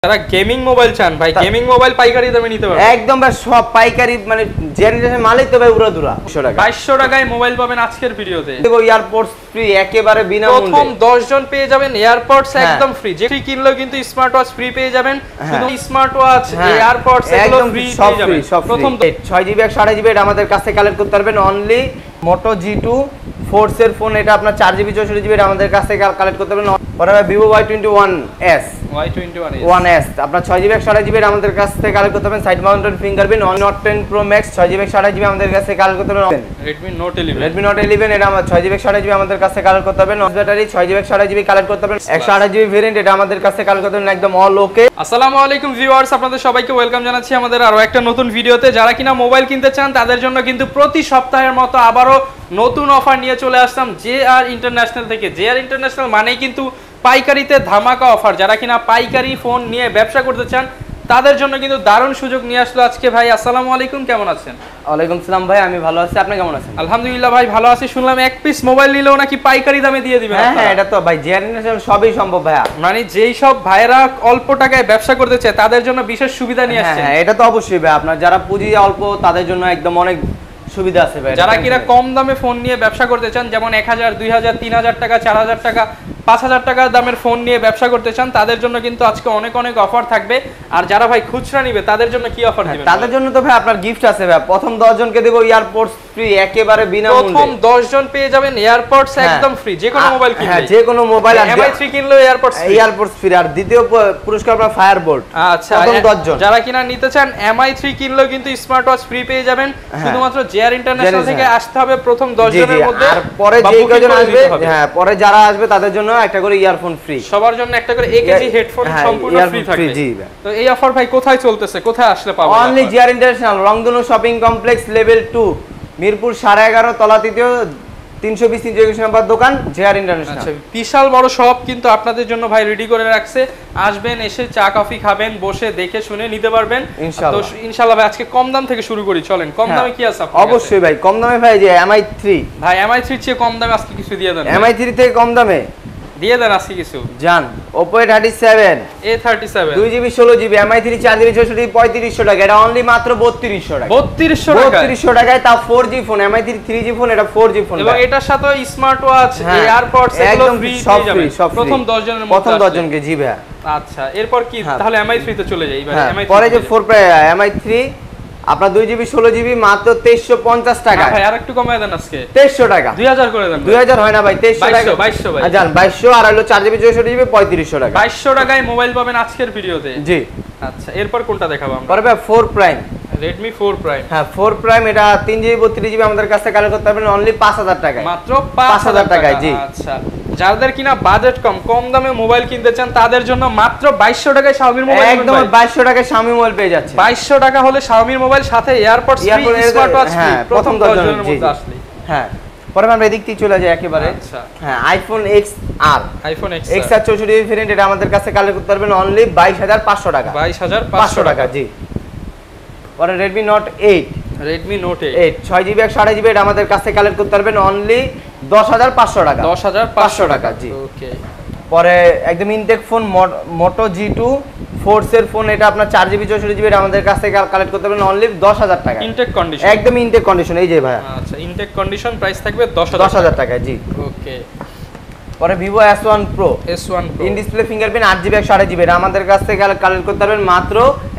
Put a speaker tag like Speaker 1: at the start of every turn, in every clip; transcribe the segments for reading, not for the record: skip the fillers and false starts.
Speaker 1: যারা gaming mobile চান ভাই, গেমিং মোবাইল পাইকারি দামে নিতে পারবেন
Speaker 2: একদম ভাই, সব পাইকারি মানে জেনারেশন মালই তো ভাই উড়াধুরা।
Speaker 1: 2200 টাকায় মোবাইল পাবেন আজকের ভিডিওতে।
Speaker 2: দেখো এয়ারপোর্টস ফ্রি একেবারে বিনামূল্যে।
Speaker 1: প্রথম 10 জন পেয়ে যাবেন এয়ারপডস একদম ফ্রি। যে ফ্রি কিনলেও কিন্তু স্মার্ট ওয়াচ ফ্রি পেয়ে যাবেন। শুধু স্মার্ট ওয়াচ, এয়ারপডস এগুলো ফ্রি পেয়ে যাবেন।
Speaker 2: প্রথম 6GB 128GB এটা আমাদের কাছ থেকে কালেক্ট করতে পারবেন অনলি। Moto G2 ফোর্স এর ফোন, এটা আপনার 4GB 64GB এটা আমাদের কাছ থেকে কালেক্ট করতে পারবেন। পরে Vivo Y21s আপনার 6GB 128GB এটা আমাদের কাছ থেকে কালেক্ট করতে পারবেন। Side mounted fingerprint Note 10 Pro Max 6GB 128GB আমাদের কাছ থেকে কালেক্ট করতে পারবেন।
Speaker 1: Redmi Note 11
Speaker 2: এটা আমার 6GB 128GB আমাদের কাছ থেকে কালেক্ট করতে পারবেন। ব্যাটারি 6GB 128GB কালেক্ট করতে পারবেন। 128GB ভেরিয়েন্ট এটা আমাদের কাছ থেকে কালেক্ট করতে পারবেন একদম অল ওকে।
Speaker 1: আসসালামু আলাইকুম ভিউয়ার্স, আপনাদের সবাইকে ওয়েলকাম জানাচ্ছি আমাদের আরো একটা নতুন ভিডিওতে। যারা কিনা মোবাইল কিনতে চান তাদের জন্য কিন্তু প্রতি সপ্তাহের মতো আবারো নতুন অফার নিয়ে চলে আসলাম JR ইন্টারন্যাশনাল থেকে। JR ইন্টারন্যাশনাল মানেই কিন্তু পাইকারিতে ধামাকা অফার। যারা কিনা পাইকারি ফোন নিয়ে ব্যবসা করতে চান তাদের জন্য কিন্তু দারুণ সুযোগ নিয়ে আসলো আজকে। ভাই আসসালামু আলাইকুম, কেমন আছেন?
Speaker 2: ওয়ালাইকুম সালাম ভাই, আমি ভালো আছি, আপনি কেমন আছেন?
Speaker 1: আলহামদুলিল্লাহ ভাই ভালো আছি। শুনলাম এক পিস মোবাইল নিলেও নাকি পাইকারি দামে দিয়ে দিবেন।
Speaker 2: হ্যাঁ, এটা তো ভাই JR ইন্টারন্যাশনাল সবই সম্ভব ভাইয়া।
Speaker 1: মানে যেই সব ভাইরা অল্প টাকায় ব্যবসা করতে চায় তাদের জন্য বিশেষ সুবিধা নিয়ে আসছে।
Speaker 2: হ্যাঁ, এটা তো অবশ্যই ভাই, আপনার যারা পুঁজি অল্প তাদের জন্য একদম অনেক সুবিধা আছে ভাই।
Speaker 1: যারা কিনা কম দামে ফোন নিয়ে ব্যবসা করতে চান, যেমন 1000 2000 3000 টাকা 4000 টাকা 5000 টাকা দামের ফোন নিয়ে ব্যবসা করতে চান তাদের জন্য কিন্তু আজকে অনেক অনেক অফার থাকবে। আর যারা ভাই খুচরা নিবে তাদের জন্য কি অফার দিবেন?
Speaker 2: তাদের জন্য তো ভাই আপনার গিফট আছে ভাই। প্রথম 10 জনকে দেব এয়ারপোর্টস ফ্রি একেবারে বিনামূল্যে।
Speaker 1: প্রথম 10 জন পেয়ে যাবেন এয়ারপডস একদম ফ্রি। যে কোনো মোবাইল কিনলে,
Speaker 2: হ্যাঁ যে কোনো মোবাইল
Speaker 1: MI3 কিনলেও এয়ারপডস
Speaker 2: ফ্রি। আর দ্বিতীয় পুরস্কার আপনার ফায়ারবোল্ট।
Speaker 1: আচ্ছা,
Speaker 2: প্রথম 10 জন
Speaker 1: যারা কিনা নিতে চান MI3 কিনলেও কিন্তু স্মার্ট ওয়াচ ফ্রি পেয়ে যাবেন। শুধুমাত্র JR ইন্টারন্যাশনাল থেকে আসতে হবে প্রথম 10 জনের মধ্যে।
Speaker 2: আর পরে যে কয়জন আসবে, হ্যাঁ পরে যারা আসবে তাদের জন্য একটা করে ইয়ারফোন ফ্রি।
Speaker 1: সবার জন্য একটা করে AKG হেডফোন সম্পূর্ণ ফ্রি থাকবে। তো এই অফার ভাই কোথায় চলতেছে, কোথায় আসলে পাবো?
Speaker 2: অনলি JR ইন্টারন্যাশনাল, রংধনু শপিং কমপ্লেক্স লেভেল 2 মিরপুর 11.5 তলা 3য় 320 23 নম্বর দোকান JR ইন্টারন্যাশনাল।
Speaker 1: আচ্ছা, বিশাল বড় শপ কিন্তু আপনাদের জন্য ভাই রেডি করে রাখছে। আসবেন, এসে চা কফি খাবেন, বসে দেখে শুনে নিতে পারবেন ইনশাআল্লাহ। তো ইনশাআল্লাহ ভাই আজকে কম দাম থেকে শুরু করি, চলেন। কম দামে কি আছে আপনাদের?
Speaker 2: অবশ্যই ভাই কম দামে ভাই যে MI3
Speaker 1: ভাই MI3 চেয়ে কম দামে আজকে কিছু দিয়ে দেন।
Speaker 2: MI3 থেকে কম দামে
Speaker 1: দিয়ে দেন আজকে কিছু।
Speaker 2: জান Oppo A37 2GB 16GB MI3 4GB 64GB 3500 টাকা। এটা অনলি মাত্র 3200 টাকা। 3200 টাকায় তা 4G phone. MI3 3G phone, এটা 4G ফোন
Speaker 1: এবং এটার সাথে স্মার্ট ওয়াচ, এয়ারপডস এগুলো ফ্রি পেয়ে যাবেন প্রথম 10 জনের মধ্যে।
Speaker 2: প্রথম 10 জনকে জি ভাই।
Speaker 1: আচ্ছা, এরপর কি তাহলে MI3 তে চলে যাই ভাই। MI3
Speaker 2: পরে যে MI3 আপনার 2GB 16GB মাত্র 2350 টাকা।
Speaker 1: ভাই আরেকটু কমায় দেন আজকে।
Speaker 2: 2300 টাকা।
Speaker 1: 2000 করে দেন।
Speaker 2: 2000 হয় না ভাই, 2300 টাকা।
Speaker 1: 2200 ভাই।
Speaker 2: জান 2200 আর হলো 4GB 64GB 3500 টাকা।
Speaker 1: 2200 টাকায় মোবাইল পাবেন আজকের ভিডিওতে।
Speaker 2: জি।
Speaker 1: আচ্ছা, এরপর কোনটা দেখাবো আমরা?
Speaker 2: পরে ভাই 4 প্রাইম।
Speaker 1: Redmi 4 Prime।
Speaker 2: হ্যাঁ 4 প্রাইম এটা 3GB 32GB আমাদের কাছে কালেক্ট করতে পারবেন অনলি 5000 টাকায়।
Speaker 1: মাত্র 5000 টাকায়। জি। আচ্ছা, যাদের কিনা বাজেট কম দামে মোবাইল কিনতে চান তাদের জন্য মাত্র 2200 টাকায় Xiaomi মোবাইল
Speaker 2: একদম 2200 টাকায় Xiaomi মোবাইল পেয়ে যাচ্ছে।
Speaker 1: 2200 টাকা হলে Xiaomi মোবাইল সাথে AirPods free, smart watch free প্রথম 10 জনের মধ্যে আসলে।
Speaker 2: হ্যাঁ পরে আমরা এদিক থেকে চলে যাই একেবারে।
Speaker 1: আচ্ছা,
Speaker 2: হ্যাঁ iPhone XR 64GB ভেরিয়েন্ট এটা আমাদের কাছে কালেক্ট করতে পারবেন অনলি 22500 টাকা।
Speaker 1: 22500 টাকা।
Speaker 2: জি। পরে Redmi Note 8 6GB 128GB এটা আমাদের কাছে কালেক্ট করতে পারবেন অনলি 10500 টাকা।
Speaker 1: 10500 টাকা।
Speaker 2: জি।
Speaker 1: ওকে।
Speaker 2: পরে একদম intact phone Moto G2 force এর ফোন, এটা আপনার 4GB 64GB এটা আমাদের কাছ থেকে কালেক্ট করতে পারবেন অনলি 10000 টাকা।
Speaker 1: ইনটেক কন্ডিশন,
Speaker 2: একদম ইনটেক কন্ডিশন এই যে ভাই।
Speaker 1: আচ্ছা, ইনটেক কন্ডিশন প্রাইস থাকবে
Speaker 2: 10000 টাকা। জি।
Speaker 1: ওকে।
Speaker 2: পরে Vivo S1 Pro in display fingerprint 8GB 128GB এটা আমাদের কাছ থেকে কালেক্ট করতে পারবেন মাত্র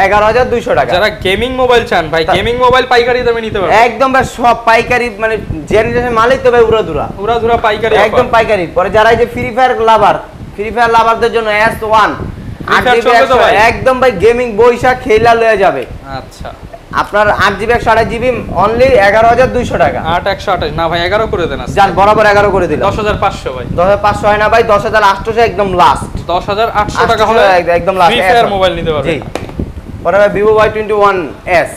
Speaker 2: 11200 টাকা।
Speaker 1: যারা গেমিং মোবাইল চান ভাই, গেমিং মোবাইল পাইকারি দামে নিতে পারবেন
Speaker 2: একদম ভাই, সব পাইকারি মানে জেনারেশন মালই তো ভাই উড়াধুরা
Speaker 1: পাইকারি,
Speaker 2: একদম পাইকারি। পরে যারা এই যে ফ্রি ফায়ার লাভারদের জন্য S1 8GB একদম ভাই গেমিং বইসা খেলা লয়ে যাবে।
Speaker 1: আচ্ছা,
Speaker 2: আপনার 8GB 128GB অনলি 11200 টাকা।
Speaker 1: 8128 না ভাই 11 করে দেন।
Speaker 2: জান বরাবর 11 করে দিলাম।
Speaker 1: 10500 ভাই।
Speaker 2: 10500 হয় না ভাই, 10800 একদম লাস্ট।
Speaker 1: 10800 টাকা হলে
Speaker 2: একদম লাস্ট
Speaker 1: ফ্রি ফায়ার মোবাইল নিতে পারবেন।
Speaker 2: জি। পরে Vivo Y21s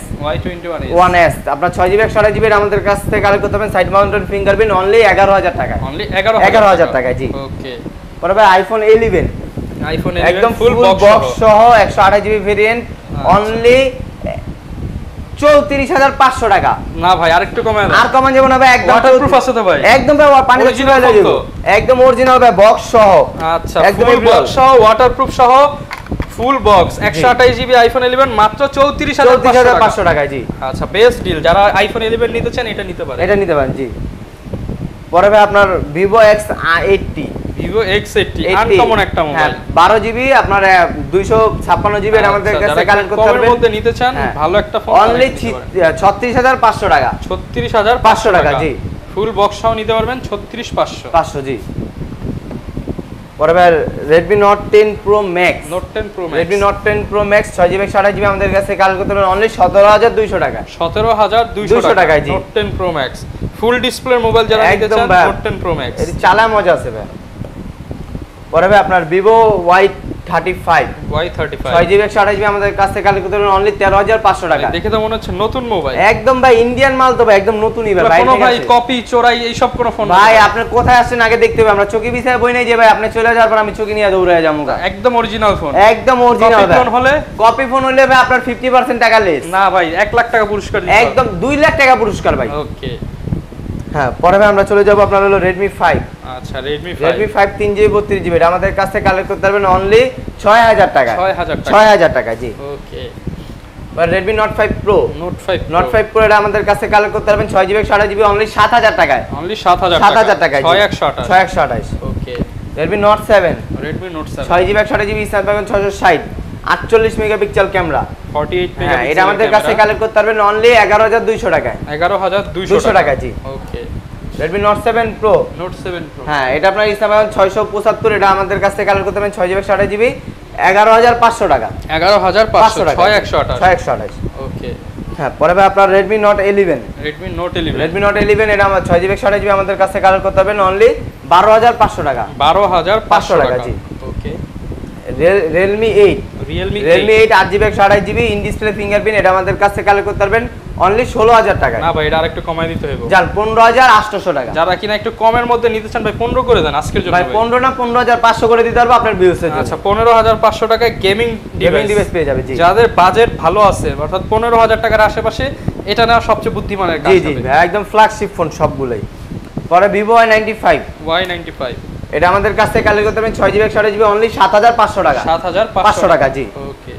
Speaker 2: আপনার 6GB 128GB এর আমাদের কাছ থেকে কালেক্ট করতে পারবেন সাইড মাউন্টেড ফিঙ্গারপ্রিন্ট অনলি 11000 টাকা।
Speaker 1: অনলি
Speaker 2: 11000 টাকা। জি।
Speaker 1: ওকে।
Speaker 2: পরে iPhone 11 একদম ফুল বক্স সহ 128GB ভেরিয়েন্ট অনলি 34500 টাকা।
Speaker 1: না ভাই আরেকটু কমায় দেন।
Speaker 2: আর কমান যাব না ভাই, একদম
Speaker 1: ওয়াটারপ্রুফ আছে তো ভাই?
Speaker 2: একদম ভাই পানিতে চুবাই দেব। একদম অরিজিনাল ভাই বক্স সহ।
Speaker 1: আচ্ছা, ফুল বক্স সহ ওয়াটারপ্রুফ সহ ফুল বক্স 128 জিবি আইফোন 11 মাত্র 34500
Speaker 2: টাকা জি।
Speaker 1: আচ্ছা বেস্ট ডিল, যারা আইফোন 11 নিতে চান এটা নিতে পারেন,
Speaker 2: এটা নিতে পারেন জি। পরে ভাই আপনার Vivo X80,
Speaker 1: Vivo X80 uncommon একটা মোবাইল,
Speaker 2: 12 জিবি আপনার 256 জিবি এর আমাদের কাছে কালেক্ট করতে পারবেন।
Speaker 1: কমের মধ্যে নিতে চান ভালো একটা ফোন
Speaker 2: অনলি 36500 টাকা,
Speaker 1: 36500
Speaker 2: টাকা জি।
Speaker 1: ফুল বক্স সহ নিতে পারবেন 36500
Speaker 2: জি। পরে ভাই Redmi Note 10 Pro Max, Redmi Note 10 Pro Max 6GB 128GB আমাদের কাছে কালেক্ট করতে পারবেন অনলি 17200 টাকা,
Speaker 1: 17200 টাকা জি। Note 10 Pro Max full display mobile যারা নিতে চান Note 10 Pro Max
Speaker 2: এর চালায় মজা আছে ভাই। পরে ভাই আপনার Vivo Y35, 6GB 128GB আমাদের কাছে কালেক্ট করতে পারবেন অনলি 13500 টাকা।
Speaker 1: দেখে তো মনে হচ্ছে নতুন মোবাইল,
Speaker 2: একদম ভাই ইন্ডিয়ান মাল তো ভাই, একদম নতুনই ভাই।
Speaker 1: কোনো ভাই কপি চোরাই এই সব কোনো ফোন
Speaker 2: ভাই আপনি কোথায় আসছেন আগে দেখতে হবে, আমরা চকি বিছায় বই নাই যে ভাই আপনি চলে যাওয়ার পর আমি চকি নিয়ে দৌড়ে যাবো।
Speaker 1: একদম অরিজিনাল ফোন,
Speaker 2: একদম অরিজিনাল
Speaker 1: ফোন হলে,
Speaker 2: কপি ফোন হলে ভাই আপনার 50% টাকা লেস
Speaker 1: না ভাই 1 লাখ টাকা পুরস্কার দিতে,
Speaker 2: একদম 2 লাখ টাকা পুরস্কার ভাই।
Speaker 1: ওকে
Speaker 2: হ্যাঁ পরে ভাই আমরা চলে যাব আপনার হলো Redmi 5।
Speaker 1: আচ্ছা Redmi
Speaker 2: 5 3GB 32GB এটা আমাদের কাছ থেকে কালেক্ট করতে পারবেন অনলি 6000 টাকা, 6000 টাকা জি।
Speaker 1: ওকে
Speaker 2: আর Redmi Note 5 Pro,
Speaker 1: Note 5
Speaker 2: Pro এটা আমাদের কাছে কালেক্ট করতে পারবেন 6GB 128GB অনলি 7000 টাকায়,
Speaker 1: অনলি 7000 টাকা
Speaker 2: 6128।
Speaker 1: ওকে
Speaker 2: Redmi Note 7, 6GB 128GB Snapdragon 660 48 megapixel camera
Speaker 1: 48
Speaker 2: megapixel, এটা আমাদের কাছে কালেক্ট করতে পারবেন অনলি 11200 টাকায়,
Speaker 1: 11200
Speaker 2: টাকা জি।
Speaker 1: ওকে
Speaker 2: Redmi Note 7 Pro, হ্যাঁ এটা আপনার Snapdragon 675 এটা আমাদের কাছে কালেক্ট করতে পারবেন 6GB 128GB 11500 টাকা,
Speaker 1: 11500 টাকা
Speaker 2: 6128।
Speaker 1: ওকে
Speaker 2: হ্যাঁ পরে ভাই আপনার Redmi Note 11, Redmi Note 11 এটা আমার 6GB 128GB আমাদের কাছে কালেক্ট করতে পারবেন অনলি 12500 টাকা,
Speaker 1: 12500 টাকা
Speaker 2: জি।
Speaker 1: ওকে
Speaker 2: Realme 8, 8GB 128GB in display fingerprint এটা আমাদের কাছে কালেক্ট করতে পারবেন অনলি 16000 টাকা।
Speaker 1: না ভাই এটা আরেকটু কমাই দিতে হবে,
Speaker 2: জান 15800 টাকা।
Speaker 1: যারা কিনা একটু কমের মধ্যে নিতে চান ভাই 15 করে দেন আজকের জন্য
Speaker 2: ভাই 15 না 15500 করে দিতে পারবো আপনার ভিউয়ার্সের জন্য।
Speaker 1: আচ্ছা 15500 টাকায় গেমিং
Speaker 2: ডিভাইস পেয়ে যাবে জি।
Speaker 1: যাদের বাজেট ভালো আছে অর্থাৎ 15000 টাকার আশেপাশে এটা নেওয়া সবচেয়ে বুদ্ধিমানের কাজ হবে।
Speaker 2: জি ভাই একদম ফ্ল্যাগশিপ ফোন সবগুলাই। পরে Vivo Y95, এটা আমাদের কাছ থেকে কালেক্ট করতে পারবেন 6GB 128GB অনলি 7500 টাকা, 7500 টাকা জি।
Speaker 1: ওকে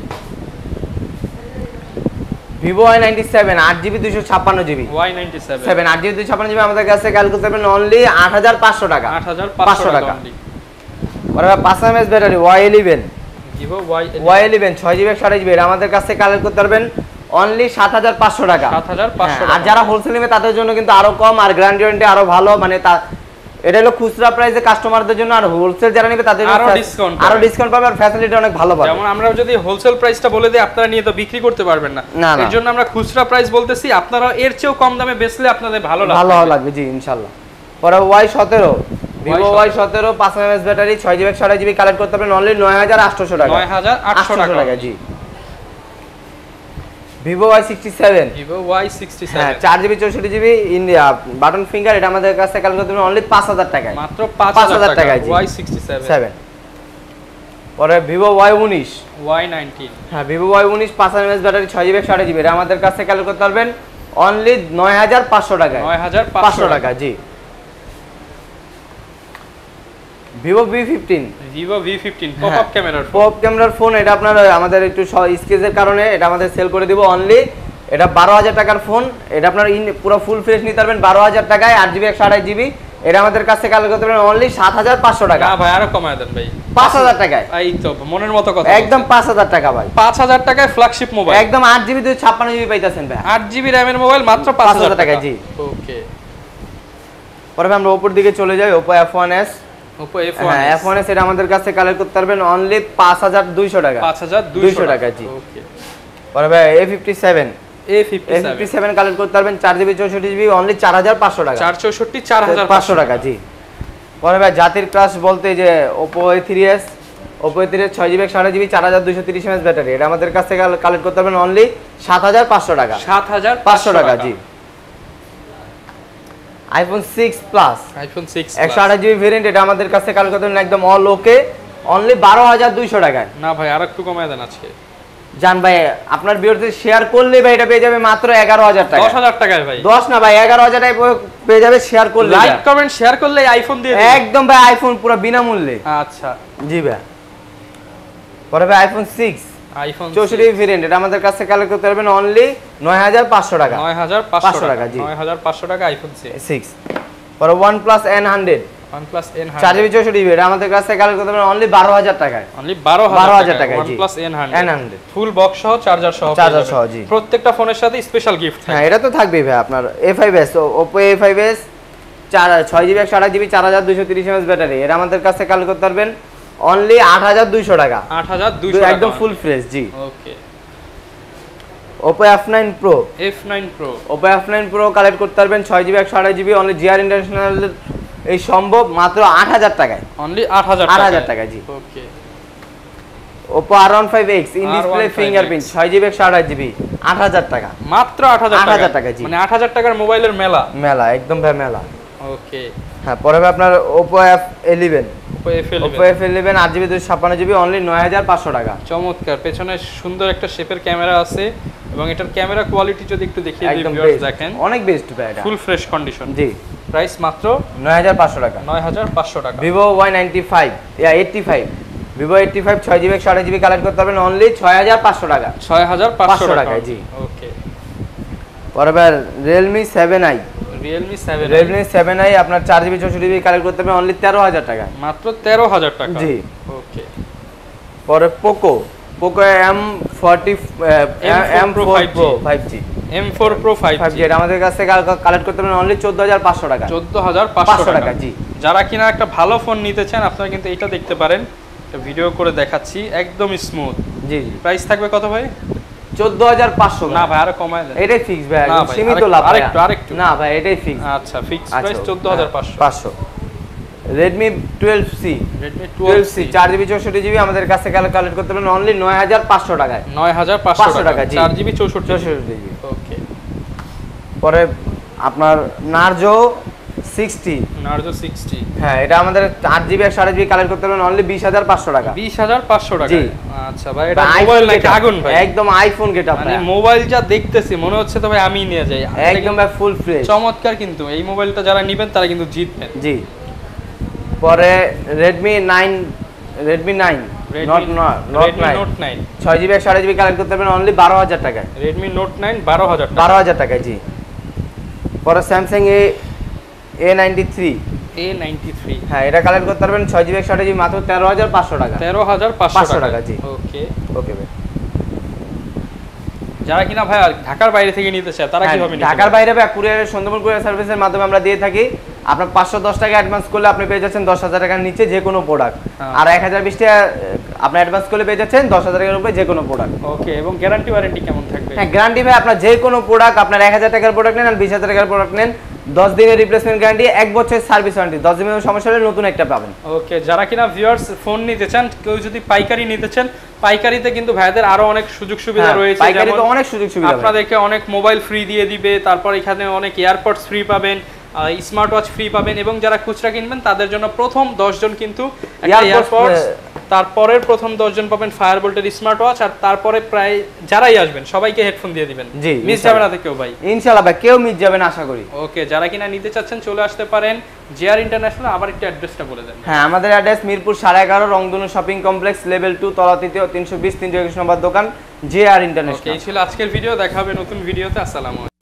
Speaker 2: Vivo Y97 8GB 256GB, Y97 8GB 256GB আমাদের কাছ থেকে কালেক্ট করতে পারবেন অনলি 8500 টাকা, 8500 টাকা। পরে 5mAh battery Y11,
Speaker 1: Vivo
Speaker 2: Y11 6GB 128GB এটা আমাদের কাছ থেকে কালেক্ট করতে পারবেন অনলি 7500 টাকা,
Speaker 1: 7500 টাকা।
Speaker 2: আর যারা হোলসেল নেবে তাদের জন্য কিন্তু আরো কম, আর গ্যারান্টি ওয়ারেন্টি আরো ভালো, মানে এটা হলো খুচরা প্রাইসে কাস্টমারদের জন্য, আর হোলসেল যারা নেবে তাদের জন্য আরো ডিসকাউন্ট পাবে, আর ফ্যাসিলিটি অনেক ভালো পাবে।
Speaker 1: যেমন আমরা যদি হোলসেল প্রাইসটা বলে দেই আপনারা নিয়ে তো বিক্রি করতে পারবেন না, এর জন্য আমরা খুচরা প্রাইস বলতেছি, আপনারা এর চেয়েও কম দামে বেচলে আপনাদের ভালো লাগবে
Speaker 2: জি ইনশাআল্লাহ। পরে Y17, Vivo Y17 5mAh battery 6GB 128GB collect করতে পারবেন অনলি 9800 টাকা,
Speaker 1: 9800 টাকা
Speaker 2: জি। Vivo Y67, হ্যাঁ 4GB 64GB India button finger এটা আমাদের কাছে কালেক্ট করতে পারবেন অনলি 5000 টাকায়,
Speaker 1: মাত্র 5000 টাকা
Speaker 2: Y67। পরে Vivo Y19, হ্যাঁ Vivo Y19 5mAh battery 6GB 128GB এটা আমাদের কাছে কালেক্ট করতে পারবেন অনলি 9500 টাকায়, 9500 টাকা জি। Vivo V15, পপআপ ক্যামেরার ফোন এটা আপনার আমাদের একটু স্কেচের কারণে এটা আমাদের সেল করে দিব অনলি, এটা 12000 টাকার ফোন, এটা আপনার পুরো ফুল ফ্রেশ নিতে পারবেন 12000 টাকায় 8GB 128GB এটা আমাদের কাছে কালেক্ট করতে পারবেন অনলি 7500 টাকা।
Speaker 1: না ভাই আরো কমায় দেন ভাই
Speaker 2: 5000 টাকায়,
Speaker 1: এই তো মনের মতো কথা,
Speaker 2: একদম 5000 টাকা ভাই,
Speaker 1: 5000 টাকায় ফ্ল্যাগশিপ মোবাইল,
Speaker 2: একদম 8GB 256GB পাইতাছেন ভাই,
Speaker 1: 8GB RAM এর মোবাইল মাত্র 5000 টাকা
Speaker 2: জি।
Speaker 1: ওকে
Speaker 2: পরে আমরা উপর দিকে চলে যাই, Oppo F1s, F1s এটা আমাদের কাছে কালেক্ট করতে পারবেন অনলি 5200 টাকা, 5200 টাকা জি।
Speaker 1: ওকে
Speaker 2: পরে ভাই A57 কালেক্ট করতে পারবেন 4GB 64GB অনলি 4500 টাকা,
Speaker 1: 464
Speaker 2: টাকা জি। পরে ভাই জাতির ক্রাশ বলতে যে Oppo A3s, 6GB 128GB 4230mAh battery এটা আমাদের কাছে কালেক্ট করতে পারবেন অনলি 7500 টাকা, 7500 টাকা জি। iPhone 6 Plus 128GB ভেরিয়েন্ট এটা আমাদের কাছে কালেক্ট করতে পারবেন একদম অল ওকে অনলি 12200 টাকায়।
Speaker 1: না ভাই আরেকটু কমায় দেন আজকে
Speaker 2: জান ভাই আপনার ভিউয়ারদের শেয়ার করলে ভাই এটা পেয়ে যাবে মাত্র 11000 টাকা,
Speaker 1: 10000 টাকায় ভাই,
Speaker 2: 10 না ভাই 11000 টাকায় পেয়ে যাবে শেয়ার করলে,
Speaker 1: লাইক কমেন্ট শেয়ার করলে আইফোন দিয়ে দিবেন
Speaker 2: একদম ভাই, আইফোন পুরো বিনামূল্যে।
Speaker 1: আচ্ছা
Speaker 2: জি ভাই। পরে ভাই আইফোন 6
Speaker 1: আইফোন
Speaker 2: 64 ভেরিয়েন্ট, এটা আমাদের কাছে কালেক্ট করতে পারবেন অনলি 9500 টাকা।
Speaker 1: 9500
Speaker 2: টাকা, জি
Speaker 1: 9500 টাকা আইফোন
Speaker 2: 6। পরে OnePlus N100
Speaker 1: OnePlus N100
Speaker 2: 4GB 64GB, এটা আমাদের কাছে কালেক্ট করতে পারবেন অনলি 12000 টাকায়।
Speaker 1: অনলি 12000 টাকা
Speaker 2: OnePlus
Speaker 1: N100 ফুল বক্স সহ চার্জার সহ
Speaker 2: জি।
Speaker 1: প্রত্যেকটা ফোনের সাথে স্পেশাল গিফট থাকে।
Speaker 2: হ্যাঁ, এটা তো থাকবেই ভাই। আপনার A5s, Oppo A5s 6GB 128GB 4230 mAh battery, এটা আমাদের কাছে কালেক্ট করতে পারবেন অনলি 8200 টাকা।
Speaker 1: 8200 টাকা
Speaker 2: একদম ফুল ফ্রেশ, জি।
Speaker 1: ওকে।
Speaker 2: Oppo F9 Pro Oppo F9 Pro collect করতে পারবেন 6GB 128GB only GR international এই সম্ভব মাত্র 8000 টাকায়।
Speaker 1: অনলি 8000
Speaker 2: টাকা, জি।
Speaker 1: ওকে।
Speaker 2: Oppo R15X in display fingerprint 6GB 128GB 8000 টাকা।
Speaker 1: মাত্র 8000
Speaker 2: টাকা, জি।
Speaker 1: মানে 8000 টাকার মোবাইলের মেলা
Speaker 2: একদম ভাই মেলা।
Speaker 1: ওকে।
Speaker 2: হ্যাঁ, পরে ভাই আপনার Oppo F11
Speaker 1: Oppo F11
Speaker 2: 8GB 256GB only 9500 টাকা।
Speaker 1: চমৎকার, পেছনে সুন্দর একটা শেপের ক্যামেরা আছে এবং এটার ক্যামেরা কোয়ালিটি যদি একটু দেখিয়ে দিই
Speaker 2: একদম
Speaker 1: ভিউয়ার্স দেখেন,
Speaker 2: অনেক বেস্ট ভাই, এটা
Speaker 1: ফুল ফ্রেশ কন্ডিশন।
Speaker 2: জি।
Speaker 1: প্রাইস মাত্র
Speaker 2: 9500 টাকা।
Speaker 1: 9500 টাকা।
Speaker 2: Vivo Y95 85 Vivo 85 6GB 128GB collect করতে পারবেন অনলি 6500 টাকা।
Speaker 1: 6500 টাকা,
Speaker 2: জি।
Speaker 1: ওকে।
Speaker 2: পরে ভাই Realme 7i
Speaker 1: Realme
Speaker 2: 7i আপনার 4GB 64GB কালেক্ট করতে পারবেন অনলি 13000 টাকা।
Speaker 1: মাত্র 13000 টাকা,
Speaker 2: জি।
Speaker 1: ওকে।
Speaker 2: পরে Poco M4 Pro 5G
Speaker 1: M4 Pro 5G
Speaker 2: এটা আমাদের কাছে কালেক্ট করতে পারবেন অনলি 14500 টাকা।
Speaker 1: 14500 টাকা,
Speaker 2: জি।
Speaker 1: যারা কিনা একটা ভালো ফোন নিতে চান আপনারা কিন্তু এটা দেখতে পারেন, একটা ভিডিও করে দেখাচ্ছি, একদম স্মুথ।
Speaker 2: জি।
Speaker 1: প্রাইস থাকবে কত ভাই?
Speaker 2: 14500।
Speaker 1: না ভাই, আরো কমায় দেন।
Speaker 2: এটাই ফিক্স ভাই,
Speaker 1: না ভাই,
Speaker 2: সীমিত লাভ।
Speaker 1: আরেকটু
Speaker 2: না ভাই, এটাই ফিক্স।
Speaker 1: আচ্ছা, fix price 14500।
Speaker 2: 500 Redmi 12C 4GB 64GB আমাদের কাছে কালেক্ট করতে পারবেন অনলি 9500 টাকায়।
Speaker 1: 9500 টাকা,
Speaker 2: 4GB
Speaker 1: 64GB। ওকে।
Speaker 2: পরে আপনার Narzo 60 হ্যাঁ, এটা আমাদের 8GB 128GB কালেক্ট করতে পারবেন অনলি 20500 টাকা।
Speaker 1: 20500 টাকা,
Speaker 2: জি।
Speaker 1: আচ্ছা ভাই, এটা মোবাইল নাকি আগুন ভাই?
Speaker 2: একদম আইফোন গেটআপ,
Speaker 1: মানে মোবাইল যা দেখতেছি মনে হচ্ছে তো ভাই আমি নিয়ে যাই।
Speaker 2: একদম ভাই ফুল ফ্রেশ,
Speaker 1: চমৎকার। কিন্তু এই মোবাইলটা যারা নেবেন তারা কিন্তু জিতবেন।
Speaker 2: জি। পরে Redmi 9 Note 9 6GB 128GB collect করতে পারবেন অনলি 12000 টাকায়।
Speaker 1: Redmi Note 9 12000 টাকা।
Speaker 2: 12000 টাকায়, জি। পরে Samsung A93 হ্যাঁ, এটা কালেক্ট করতে পারবেন 6GB 128GB মাত্র 13500 টাকা।
Speaker 1: 13500 টাকা,
Speaker 2: জি।
Speaker 1: ওকে।
Speaker 2: ওকে ভাই।
Speaker 1: যারা কিনা ভাই ঢাকার বাইরে থেকে নিতে চায় তারা কিভাবে নিতে?
Speaker 2: ঢাকার বাইরে ভাই কুরিয়ারের সুন্দরবন কুরিয়ার সার্ভিসের মাধ্যমে আমরা দিয়ে থাকি। আপনার 510 টাকা অ্যাডভান্স করলে আপনি পেয়ে যাচ্ছেন 10000 টাকার নিচে যে কোনো প্রোডাক্ট, আর 1020 টাকা আপনি অ্যাডভান্স করলে পেয়ে যাচ্ছেন 10000 টাকার উপরে যে কোনো প্রোডাক্ট।
Speaker 1: ওকে। এবং গ্যারান্টি ওয়ারেন্টি কেমন থাকবে?
Speaker 2: হ্যাঁ, গ্যারান্টি ভাই আপনার যে কোনো প্রোডাক্ট, আপনার 1000 টাকার প্রোডাক্ট নেন আর 20000 টাকার প্রোডাক্ট নেন, 10 দিনের রিপ্লেসমেন্ট গ্যারান্টি, 1 বছরের সার্ভিস ওয়ারেন্টি, 10 দিনের সমস্যা হলে নতুন একটা পাবেন।
Speaker 1: ওকে। যারা কিনা ভিউয়ার্স ফোন নিতে চান, কেউ যদি পাইকারি নিতে চান, পাইকারিতে কিন্তু ভাইদের আরো অনেক সুযোগ সুবিধা রয়েছে।
Speaker 2: পাইকারিতে অনেক সুযোগ সুবিধা,
Speaker 1: আপনাদেরকে অনেক মোবাইল ফ্রি দিয়ে দিবে, তারপর এখানে অনেক এয়ারপডস ফ্রি পাবেন, স্মার্ট ওয়াচ ফ্রি পাবেন, এবং যারা খুচরা কিনবেন তাদের জন্য প্রথম 10 জন কিন্তু এয়ারপডস, তারপরের প্রথম 10 জন পাবেন ফায়ারবোল্টের স্মার্ট ওয়াচ, আর তারপরে প্রায় যারাই আসবেন সবাইকে হেডফোন দিয়ে দিবেন।
Speaker 2: জি,
Speaker 1: মিস যাবে না কেউ ভাই,
Speaker 2: ইনশাআল্লাহ ভাই, কেউ মিস যাবে না আশা করি।
Speaker 1: ওকে। যারা কিনা নিতে চাচ্ছেন চলে আসতে পারেন জিআর ইন্টারন্যাশনাল। আবার একটা অ্যাড্রেসটা বলে দেন।
Speaker 2: হ্যাঁ, আমাদের অ্যাড্রেস মিরপুর 11.5 রংধনু শপিং কমপ্লেক্স লেভেল 2 তলা 320 321 নম্বর দোকান জিআর ইন্টারন্যাশনাল।
Speaker 1: এই ছিল আজকের ভিডিও, দেখা হবে নতুন ভিডিওতে। আসসালামু আলাইকুম।